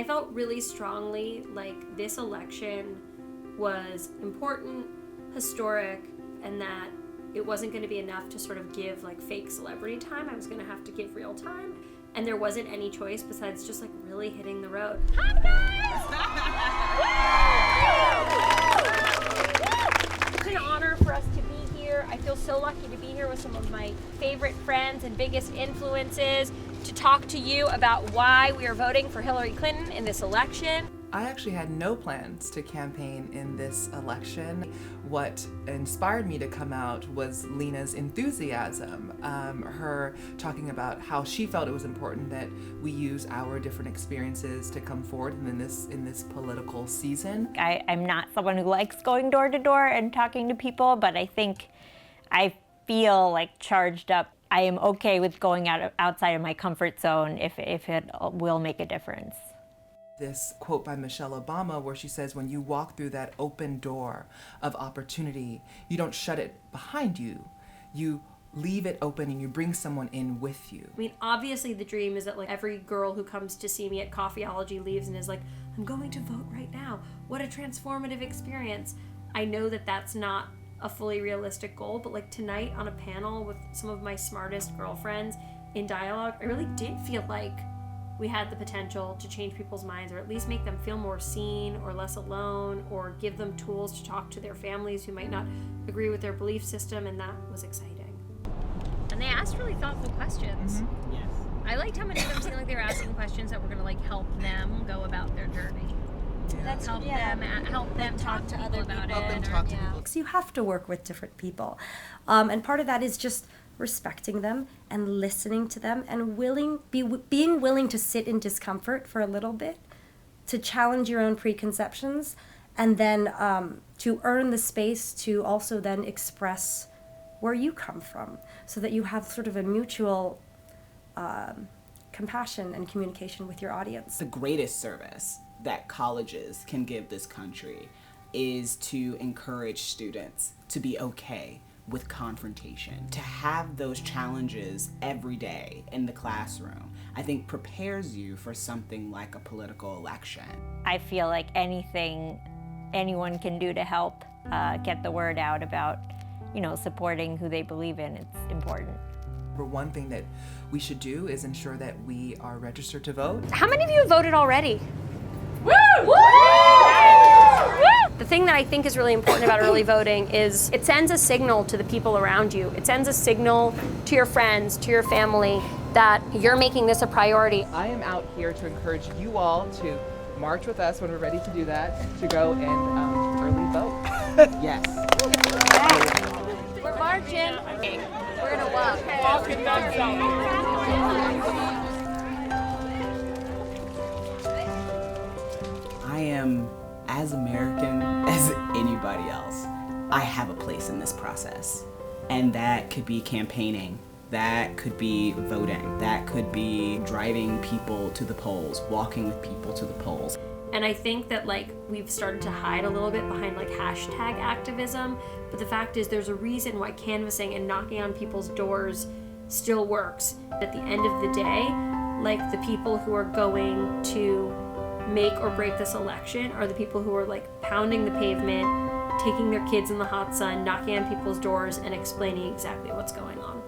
I felt really strongly like this election was important, historic, and that it wasn't going to be enough to sort of give like fake celebrity time. I was going to have to give real time. And there wasn't any choice besides just like really hitting the road. Hi guys! It's an honor for us to be here. I feel so lucky to be here with some of my favorite friends and biggest influences to talk to you about why we are voting for Hillary Clinton in this election. I actually had no plans to campaign in this election. What inspired me to come out was Lena's enthusiasm, her talking about how she felt it was important that we use our different experiences to come forward in this political season. I'm not someone who likes going door to door and talking to people, but I think I feel like charged up. I am okay with going outside of my comfort zone if it will make a difference. This quote by Michelle Obama where she says, when you walk through that open door of opportunity, you don't shut it behind you. You leave it open and you bring someone in with you. I mean, obviously the dream is that like every girl who comes to see me at Coffeeology leaves and is like, I'm going to vote right now. What a transformative experience. I know that that's not a fully realistic goal, but like tonight on a panel with some of my smartest girlfriends in dialogue, I really did feel like we had the potential to change people's minds, or at least make them feel more seen or less alone, or give them tools to talk to their families who might not agree with their belief system, and that was exciting. And they asked really thoughtful questions. Mm-hmm. Yes. I liked how many of them seemed like they were asking questions that were going to like help them go about their journey. That's help them talk to other people about it. So you have to work with different people, and part of that is just respecting them and listening to them and being willing to sit in discomfort for a little bit, to challenge your own preconceptions, and then to earn the space to also then express where you come from, so that you have sort of a mutual compassion and communication with your audience. The greatest service that colleges can give this country is to encourage students to be okay with confrontation, to have those challenges every day in the classroom. I think prepares you for something like a political election. I feel like anything anyone can do to help get the word out about, supporting who they believe in, it's important. For one thing that we should do is ensure that we are registered to vote. How many of you have voted already? Woo! Woo! The thing that I think is really important about early voting is it sends a signal to the people around you. It sends a signal to your friends, to your family, that you're making this a priority. I am out here to encourage you all to march with us when we're ready to do that, to go and early vote. Yes. We're marching. We're gonna walk. I am as American as anybody else. I have a place in this process. And that could be campaigning. That could be voting. That could be driving people to the polls, walking with people to the polls. And I think that we've started to hide a little bit behind hashtag activism, but the fact is there's a reason why canvassing and knocking on people's doors still works. At the end of the day, the people who are going to make or break this election are the people who are pounding the pavement, taking their kids in the hot sun, knocking on people's doors, and explaining exactly what's going on.